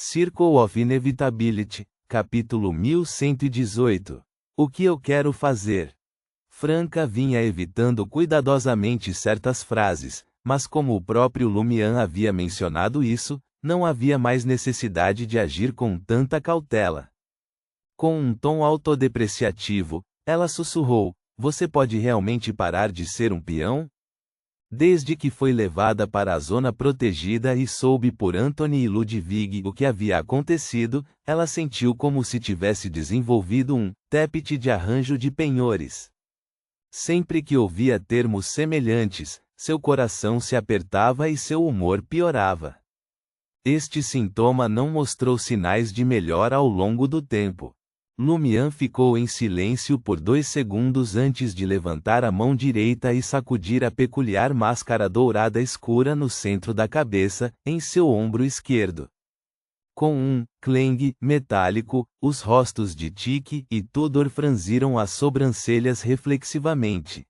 Circle of Inevitability, capítulo 1118. O que eu quero fazer? Franca vinha evitando cuidadosamente certas frases, mas como o próprio Lumian havia mencionado isso, não havia mais necessidade de agir com tanta cautela. Com um tom autodepreciativo, ela sussurrou: "Você pode realmente parar de ser um peão?" Desde que foi levada para a zona protegida e soube por Anthony e Ludwig o que havia acontecido, ela sentiu como se tivesse desenvolvido um déficit de arranjo de penhores. Sempre que ouvia termos semelhantes, seu coração se apertava e seu humor piorava. Este sintoma não mostrou sinais de melhora ao longo do tempo. Lumian ficou em silêncio por 2 segundos antes de levantar a mão direita e sacudir a peculiar máscara dourada escura no centro da cabeça, em seu ombro esquerdo. Com um clang metálico, os rostos de Tiki e Tudor franziram as sobrancelhas reflexivamente.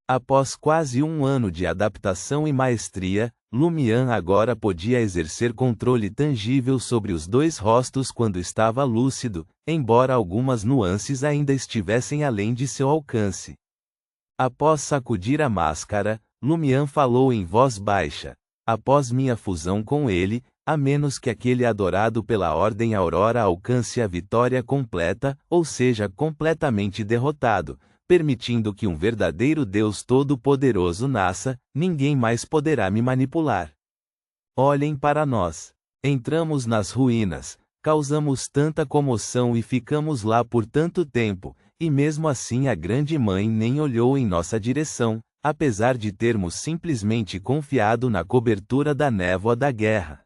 Após quase um ano de adaptação e maestria, Lumian agora podia exercer controle tangível sobre os 2 rostos quando estava lúcido, embora algumas nuances ainda estivessem além de seu alcance. Após sacudir a máscara, Lumian falou em voz baixa: "Após minha fusão com ele, a menos que aquele adorado pela Ordem Aurora alcance a vitória completa, ou seja completamente derrotado, permitindo que um verdadeiro Deus Todo-Poderoso nasça, ninguém mais poderá me manipular. Olhem para nós. Entramos nas ruínas, causamos tanta comoção e ficamos lá por tanto tempo, e mesmo assim a Grande Mãe nem olhou em nossa direção, apesar de termos simplesmente confiado na cobertura da névoa da guerra.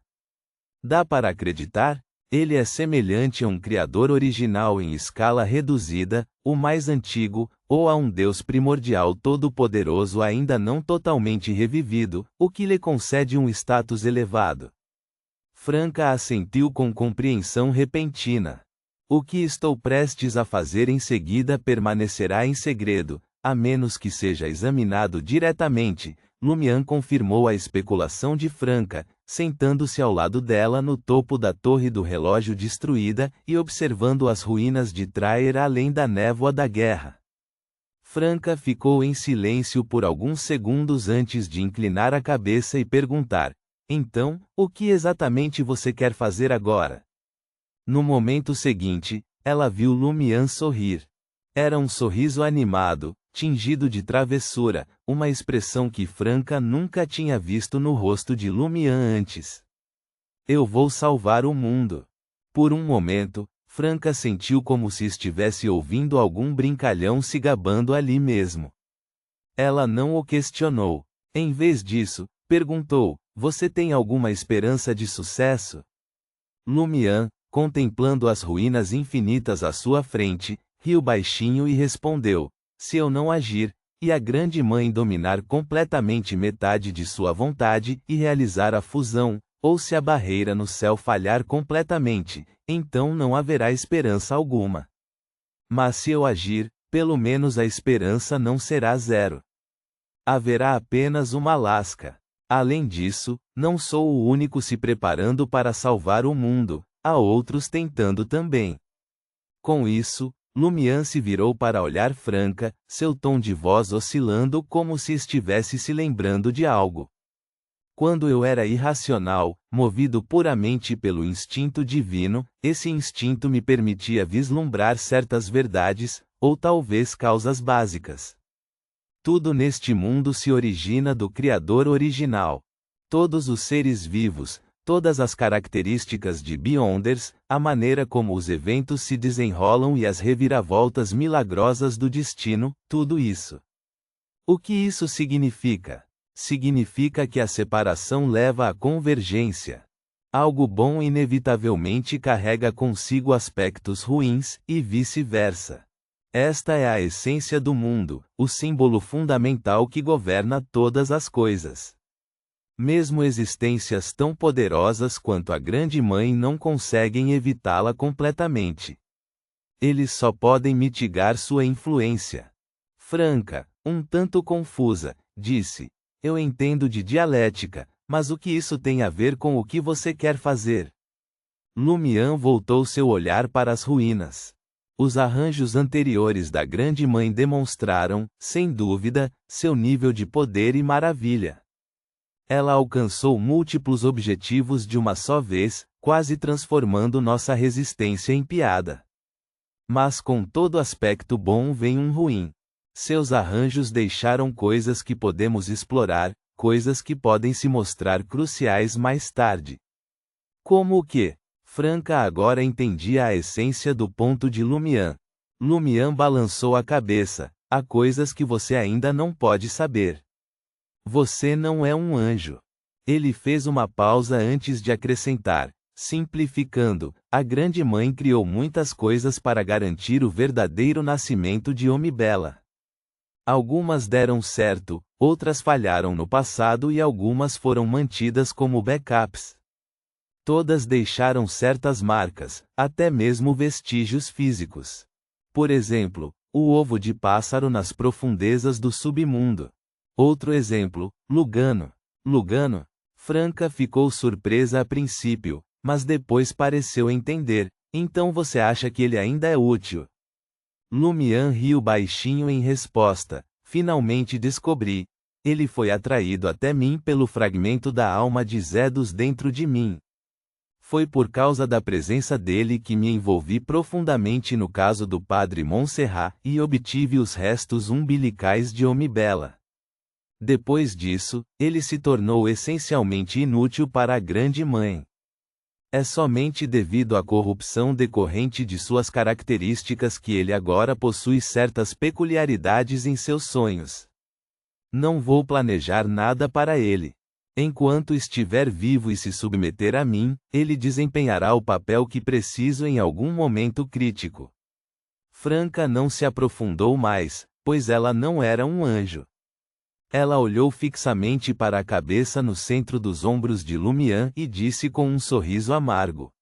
Dá para acreditar? Ele é semelhante a um Criador original em escala reduzida, o mais antigo, ou a um Deus primordial todo-poderoso ainda não totalmente revivido, o que lhe concede um status elevado." Franca assentiu com compreensão repentina. "O que estou prestes a fazer em seguida permanecerá em segredo, a menos que seja examinado diretamente." Lumian confirmou a especulação de Franca, sentando-se ao lado dela no topo da torre do relógio destruída e observando as ruínas de Traer além da névoa da guerra. Franca ficou em silêncio por alguns segundos antes de inclinar a cabeça e perguntar: "Então, o que exatamente você quer fazer agora?" No momento seguinte, ela viu Lumian sorrir. Era um sorriso animado, tingido de travessura, uma expressão que Franca nunca tinha visto no rosto de Lumian antes. "Eu vou salvar o mundo." Por um momento, Franca sentiu como se estivesse ouvindo algum brincalhão se gabando ali mesmo. Ela não o questionou. Em vez disso, perguntou: "Você tem alguma esperança de sucesso?" Lumian, contemplando as ruínas infinitas à sua frente, riu baixinho e respondeu: "Se eu não agir, e a Grande Mãe dominar completamente metade de sua vontade e realizar a fusão, ou se a barreira no céu falhar completamente, então não haverá esperança alguma. Mas se eu agir, pelo menos a esperança não será zero. Haverá apenas uma lasca. Além disso, não sou o único se preparando para salvar o mundo, há outros tentando também." Com isso, Lumian se virou para olhar Franca, seu tom de voz oscilando como se estivesse se lembrando de algo. "Quando eu era irracional, movido puramente pelo instinto divino, esse instinto me permitia vislumbrar certas verdades, ou talvez causas básicas. Tudo neste mundo se origina do Criador original. Todos os seres vivos, todas as características de Beyonders, a maneira como os eventos se desenrolam e as reviravoltas milagrosas do destino, tudo isso. O que isso significa? Significa que a separação leva à convergência. Algo bom inevitavelmente carrega consigo aspectos ruins, e vice-versa. Esta é a essência do mundo, o símbolo fundamental que governa todas as coisas. Mesmo existências tão poderosas quanto a Grande Mãe não conseguem evitá-la completamente. Eles só podem mitigar sua influência." Franca, um tanto confusa, disse: "Eu entendo de dialética, mas o que isso tem a ver com o que você quer fazer?" Lumian voltou seu olhar para as ruínas. Os arranjos anteriores da Grande Mãe demonstraram, sem dúvida, seu nível de poder e maravilha. Ela alcançou múltiplos objetivos de uma só vez, quase transformando nossa resistência em piada. Mas com todo aspecto bom vem um ruim. Seus arranjos deixaram coisas que podemos explorar, coisas que podem se mostrar cruciais mais tarde. Como o quê? Franca agora entendia a essência do ponto de Lumian. Lumian balançou a cabeça. Há coisas que você ainda não pode saber. Você não é um anjo. Ele fez uma pausa antes de acrescentar, simplificando, a Grande Mãe criou muitas coisas para garantir o verdadeiro nascimento de Omibela. Algumas deram certo, outras falharam no passado e algumas foram mantidas como backups. Todas deixaram certas marcas, até mesmo vestígios físicos. Por exemplo, o ovo de pássaro nas profundezas do submundo. Outro exemplo, Lugano. Lugano? Franca ficou surpresa a princípio, mas depois pareceu entender. Então você acha que ele ainda é útil? Lumian riu baixinho em resposta. Finalmente descobri. Ele foi atraído até mim pelo fragmento da alma de Zedos dentro de mim. Foi por causa da presença dele que me envolvi profundamente no caso do padre Montserrat e obtive os restos umbilicais de Omibela. Depois disso, ele se tornou essencialmente inútil para a Grande Mãe. É somente devido à corrupção decorrente de suas características que ele agora possui certas peculiaridades em seus sonhos. Não vou planejar nada para ele. Enquanto estiver vivo e se submeter a mim, ele desempenhará o papel que preciso em algum momento crítico. Franca não se aprofundou mais, pois ela não era um anjo. Ela olhou fixamente para a cabeça no centro dos ombros de Lumian e disse com um sorriso amargo.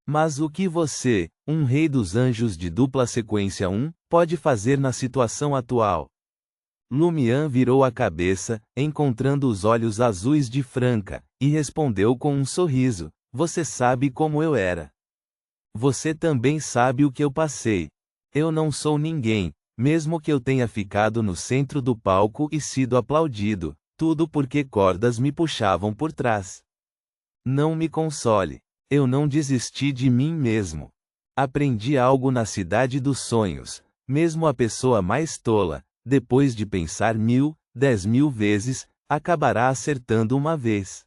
Mas o que você, um rei dos anjos de dupla sequência 1, pode fazer na situação atual? Lumian virou a cabeça, encontrando os olhos azuis de Franca, e respondeu com um sorriso, você sabe como eu era. Você também sabe o que eu passei. Eu não sou ninguém, mesmo que eu tenha ficado no centro do palco e sido aplaudido, tudo porque cordas me puxavam por trás. Não me console. Eu não desisti de mim mesmo. Aprendi algo na cidade dos sonhos, mesmo a pessoa mais tola, depois de pensar 1000, 10.000 vezes, acabará acertando uma vez.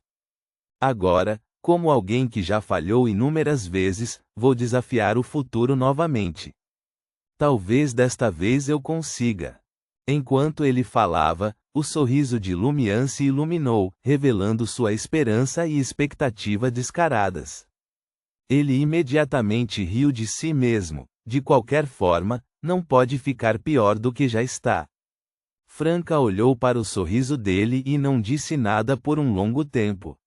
Agora, como alguém que já falhou inúmeras vezes, vou desafiar o futuro novamente. Talvez desta vez eu consiga. Enquanto ele falava, o sorriso de Lumian se iluminou, revelando sua esperança e expectativa descaradas. Ele imediatamente riu de si mesmo. De qualquer forma, não pode ficar pior do que já está. Franca olhou para o sorriso dele e não disse nada por um longo tempo.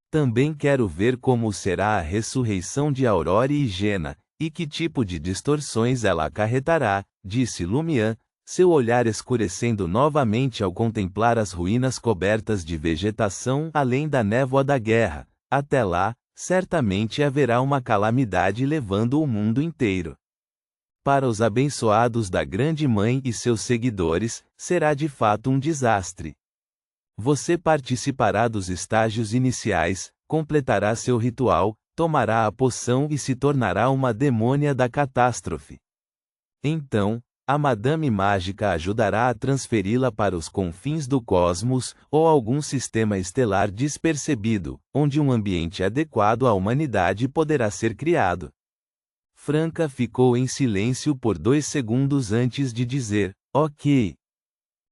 Também quero ver como será a ressurreição de Aurora e Jena, e que tipo de distorções ela acarretará, disse Lumian, seu olhar escurecendo novamente ao contemplar as ruínas cobertas de vegetação além da névoa da guerra. Até lá, certamente haverá uma calamidade levando o mundo inteiro. Para os abençoados da Grande Mãe e seus seguidores, será de fato um desastre. Você participará dos estágios iniciais, completará seu ritual, tomará a poção e se tornará uma demônia da catástrofe. Então, a Madame Mágica ajudará a transferi-la para os confins do cosmos, ou algum sistema estelar despercebido, onde um ambiente adequado à humanidade poderá ser criado. Franca ficou em silêncio por 2 segundos antes de dizer, ok.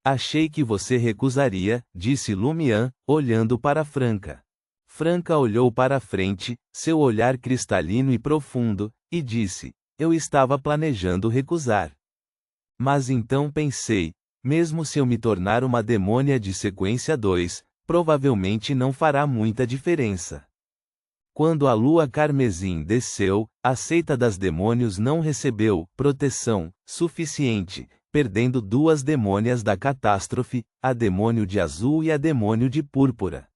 Achei que você recusaria, disse Lumian, olhando para Franca. Franca olhou para frente, seu olhar cristalino e profundo, e disse, eu estava planejando recusar. Mas então pensei, mesmo se eu me tornar uma demônia de sequência 2, provavelmente não fará muita diferença. Quando a lua carmesim desceu, a seita das demônios não recebeu proteção suficiente, perdendo 2 demônias da catástrofe, a demônio de azul e a demônio de púrpura.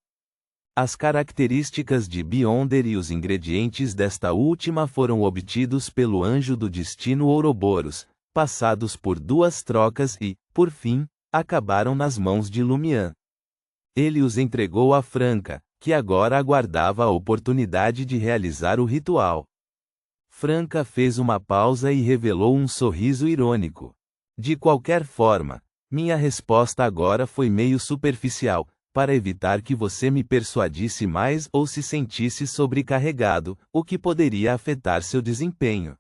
As características de Beyonder e os ingredientes desta última foram obtidos pelo Anjo do Destino Ouroboros, passados por 2 trocas e, por fim, acabaram nas mãos de Lumian. Ele os entregou a Franca, que agora aguardava a oportunidade de realizar o ritual. Franca fez uma pausa e revelou um sorriso irônico. De qualquer forma, minha resposta agora foi meio superficial, para evitar que você me persuadisse mais ou se sentisse sobrecarregado, o que poderia afetar seu desempenho.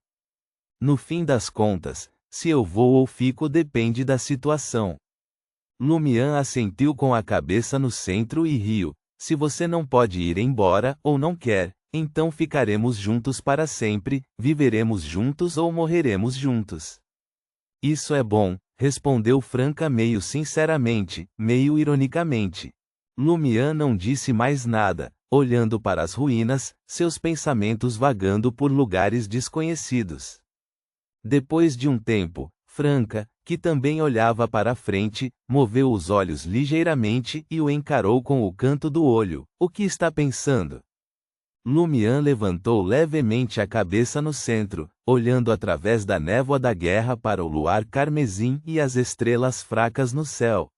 No fim das contas, se eu vou ou fico depende da situação. Lumian assentiu com a cabeça no centro e riu. Se você não pode ir embora ou não quer, então ficaremos juntos para sempre, viveremos juntos ou morreremos juntos. Isso é bom, respondeu Franca meio sinceramente, meio ironicamente. Lumian não disse mais nada, olhando para as ruínas, seus pensamentos vagando por lugares desconhecidos. Depois de um tempo, Franca, que também olhava para a frente, moveu os olhos ligeiramente e o encarou com o canto do olho. O que está pensando? Lumian levantou levemente a cabeça no centro, olhando através da névoa da guerra para o luar carmesim e as estrelas fracas no céu.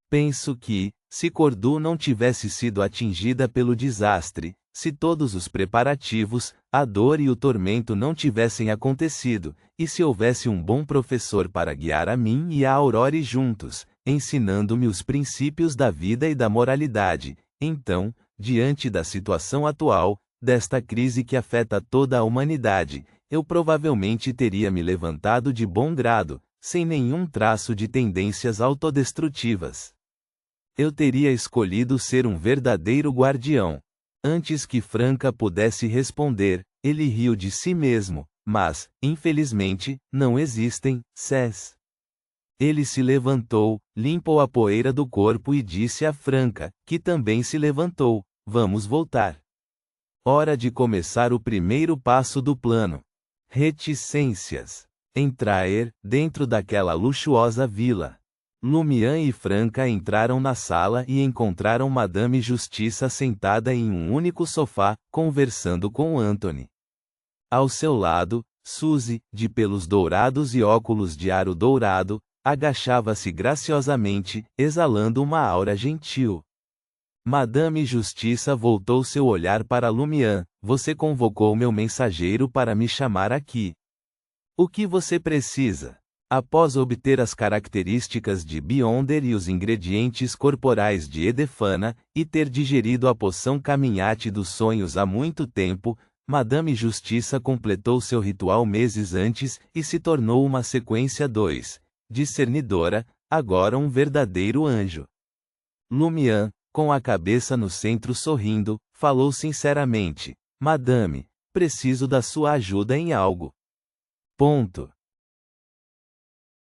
Penso que, se Cordu não tivesse sido atingida pelo desastre, se todos os preparativos, a dor e o tormento não tivessem acontecido, e se houvesse um bom professor para guiar a mim e a Aurore juntos, ensinando-me os princípios da vida e da moralidade, então, diante da situação atual, desta crise que afeta toda a humanidade, eu provavelmente teria me levantado de bom grado, sem nenhum traço de tendências autodestrutivas. Eu teria escolhido ser um verdadeiro guardião. Antes que Franca pudesse responder, ele riu de si mesmo, mas, infelizmente, não existem Cs. Ele se levantou, limpou a poeira do corpo e disse a Franca, que também se levantou: vamos voltar. Hora de começar o primeiro passo do plano. Reticências. Entrar dentro daquela luxuosa vila. Lumian e Franca entraram na sala e encontraram Madame Justiça sentada em um único sofá, conversando com Anthony. Ao seu lado, Suzy, de pelos dourados e óculos de aro dourado, agachava-se graciosamente, exalando uma aura gentil. Madame Justiça voltou seu olhar para Lumian. Você convocou meu mensageiro para me chamar aqui. O que você precisa? Após obter as características de Beyonder e os ingredientes corporais de Edefana, e ter digerido a poção caminhate dos sonhos há muito tempo, Madame Justiça completou seu ritual meses antes e se tornou uma sequência 2, discernidora, agora um verdadeiro anjo. Lumian, com a cabeça no centro sorrindo, falou sinceramente: Madame, preciso da sua ajuda em algo. Ponto.